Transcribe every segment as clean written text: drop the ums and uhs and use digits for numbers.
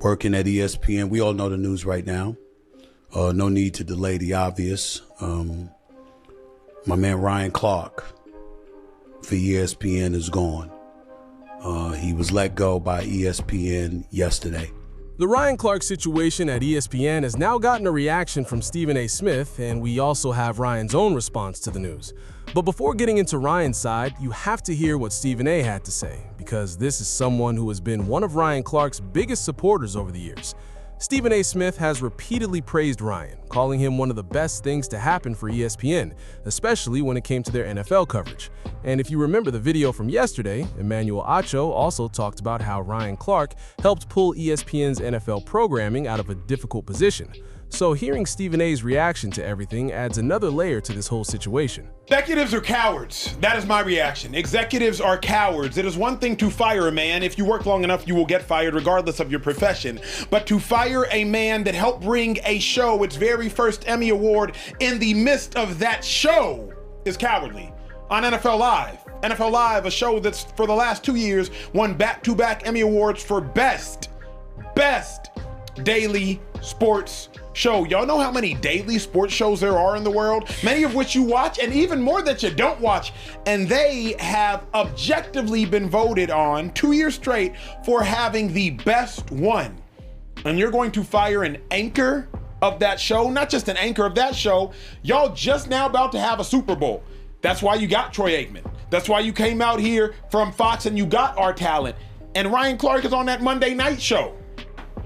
working at ESPN. We all know the news right now. No need to delay the obvious. My man Ryan Clark for ESPN is gone. He was let go by ESPN yesterday. The Ryan Clark situation at ESPN has now gotten a reaction from Stephen A. Smith, and we also have Ryan's own response to the news. But before getting into Ryan's side, you have to hear what Stephen A. had to say, because this is someone who has been one of Ryan Clark's biggest supporters over the years. Stephen A. Smith has repeatedly praised Ryan, calling him one of the best things to happen for ESPN, especially when it came to their NFL coverage. And if you remember the video from yesterday, Emmanuel Acho also talked about how Ryan Clark helped pull ESPN's NFL programming out of a difficult position. So hearing Stephen A.'s reaction to everything adds another layer to this whole situation. Executives are cowards. That is my reaction. Executives are cowards. It is one thing to fire a man. If you work long enough, you will get fired regardless of your profession. But to fire a man that helped bring a show its very first Emmy Award in the midst of that show is cowardly. On NFL Live. NFL Live, a show that's for the last 2 years won back-to-back Emmy Awards for best daily sports show. Y'all know how many daily sports shows there are in the world, many of which you watch and even more that you don't watch, and they have objectively been voted on 2 years straight for having the best one. And you're going to fire an anchor of that show, not just an anchor of that show, y'all just now about to have a Super Bowl. That's why you got Troy Aikman. That's why you came out here from Fox and you got our talent. And Ryan Clark is on that Monday night show.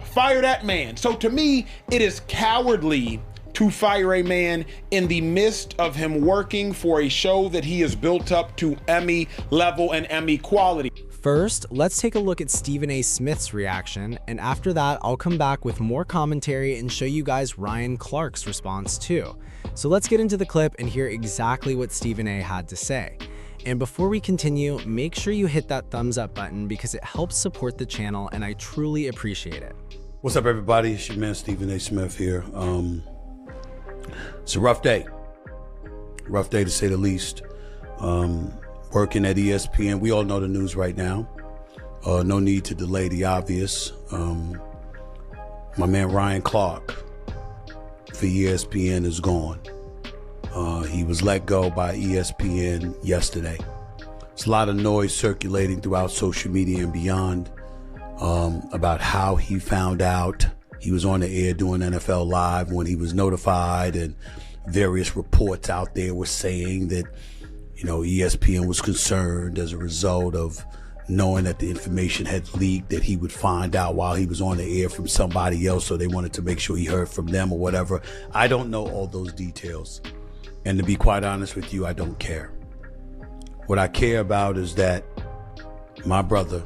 Fire that man. So to me, it is cowardly to fire a man in the midst of him working for a show that he has built up to Emmy level and Emmy quality. First, let's take a look at Stephen A. Smith's reaction, and after that, I'll come back with more commentary and show you guys Ryan Clark's response too. So let's get into the clip and hear exactly what Stephen A. had to say. And before we continue, make sure you hit that thumbs up button because it helps support the channel and I truly appreciate it. What's up, everybody? It's your man Stephen A. Smith here. It's a rough day to say the least. Working at ESPN, we all know the news right now. No need to delay the obvious. My man Ryan Clark for ESPN is gone. He was let go by ESPN yesterday. There's a lot of noise circulating throughout social media and beyond about how he found out. He was on the air doing NFL Live when he was notified, and various reports out there were saying that, you know, ESPN was concerned as a result of knowing that the information had leaked, that he would find out while he was on the air from somebody else, so they wanted to make sure he heard from them or whatever. I don't know all those details. And to be quite honest with you, I don't care. What I care about is that my brother,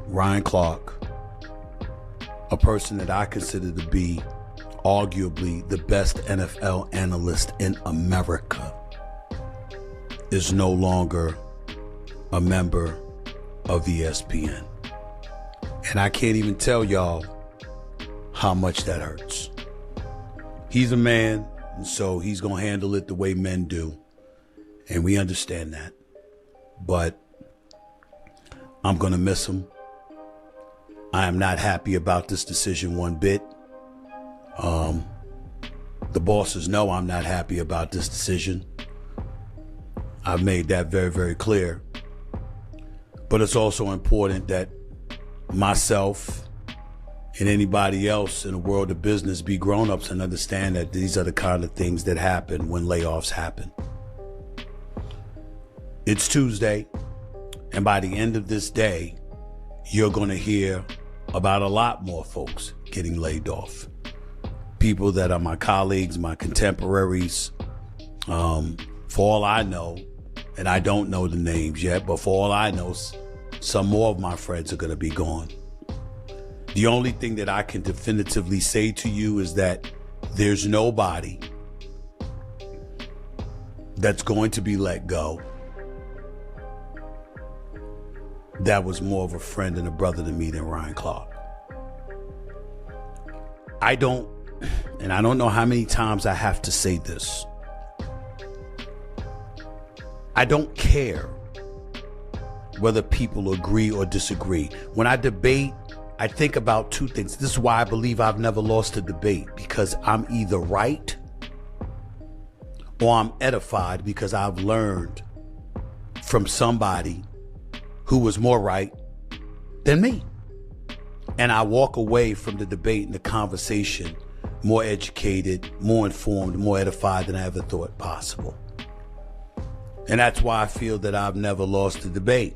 Ryan Clark, a person that I consider to be arguably the best NFL analyst in America, is no longer a member of ESPN. And I can't even tell y'all how much that hurts. He's a man, and so he's gonna handle it the way men do. And we understand that. But I'm gonna miss him. I am not happy about this decision one bit. The bosses know I'm not happy about this decision. I've made that very, very clear. But it's also important that myself and anybody else in the world of business be grown-ups and understand that these are the kind of things that happen when layoffs happen. It's Tuesday, and by the end of this day, you're going to hear about a lot more folks getting laid off. People that are my colleagues, my contemporaries. For all I know, and I don't know the names yet, but for all I know, some more of my friends are going to be gone. The only thing that I can definitively say to you is that there's nobody that's going to be let go that was more of a friend and a brother to me than Ryan Clark. I don't know how many times I have to say this. I don't care whether people agree or disagree. When I debate I think about two things. This is why I believe I've never lost a debate, because I'm either right or I'm edified because I've learned from somebody who was more right than me. And I walk away from the debate and the conversation more educated, more informed, more edified than I ever thought possible. And that's why I feel that I've never lost a debate.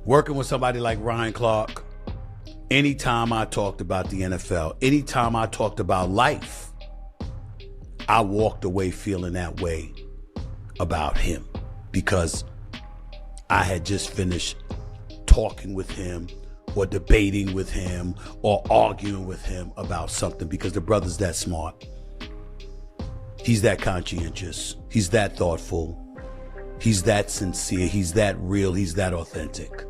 Working with somebody like Ryan Clark, anytime I talked about the NFL, anytime I talked about life, I walked away feeling that way about him, because I had just finished talking with him or debating with him or arguing with him about something, because the brother's that smart. He's that conscientious. He's that thoughtful. He's that sincere. He's that real. He's that authentic.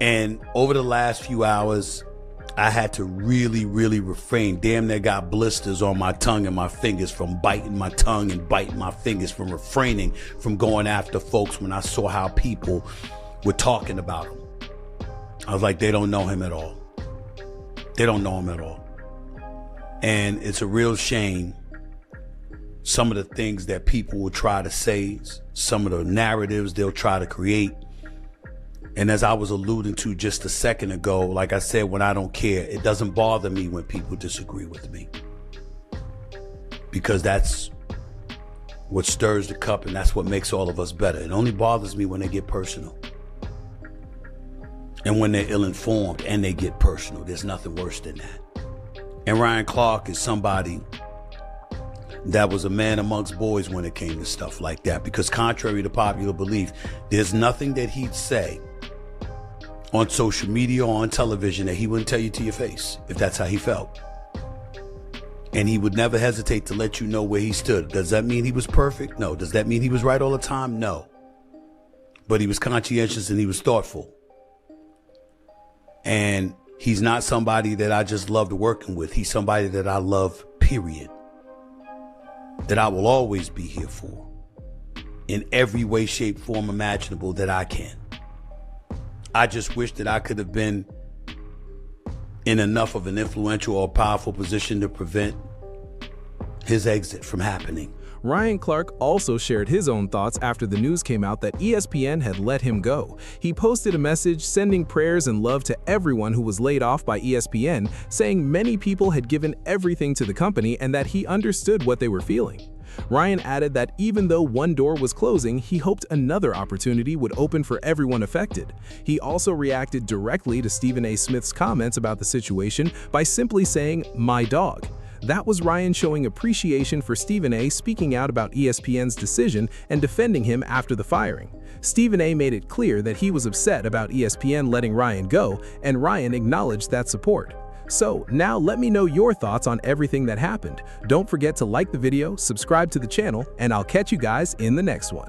And over the last few hours, I had to really, really refrain. Damn near got blisters on my tongue and my fingers from biting my tongue and biting my fingers, from refraining from going after folks when I saw how people were talking about him. I was like, they don't know him at all. They don't know him at all. And it's a real shame, some of the things that people will try to say, some of the narratives they'll try to create. And as I was alluding to just a second ago, like I said, when I don't care, it doesn't bother me when people disagree with me, because that's what stirs the cup and that's what makes all of us better. It only bothers me when they get personal and when they're ill-informed and they get personal. There's nothing worse than that. And Ryan Clark is somebody that was a man amongst boys when it came to stuff like that, because contrary to popular belief, there's nothing that he'd say on social media or on television that he wouldn't tell you to your face if that's how he felt. And he would never hesitate to let you know where he stood. Does that mean he was perfect? No. Does that mean he was right all the time? No. But he was conscientious and he was thoughtful. And he's not somebody that I just loved working with. He's somebody that I love, period. That I will always be here for in every way, shape, form imaginable that I can. I just wish that I could have been in enough of an influential or powerful position to prevent his exit from happening. Ryan Clark also shared his own thoughts after the news came out that ESPN had let him go. He posted a message sending prayers and love to everyone who was laid off by ESPN, saying many people had given everything to the company and that he understood what they were feeling. Ryan added that even though one door was closing, he hoped another opportunity would open for everyone affected. He also reacted directly to Stephen A. Smith's comments about the situation by simply saying, "My dog." That was Ryan showing appreciation for Stephen A. speaking out about ESPN's decision and defending him after the firing. Stephen A. made it clear that he was upset about ESPN letting Ryan go, and Ryan acknowledged that support. So now let me know your thoughts on everything that happened. Don't forget to like the video, subscribe to the channel, and I'll catch you guys in the next one.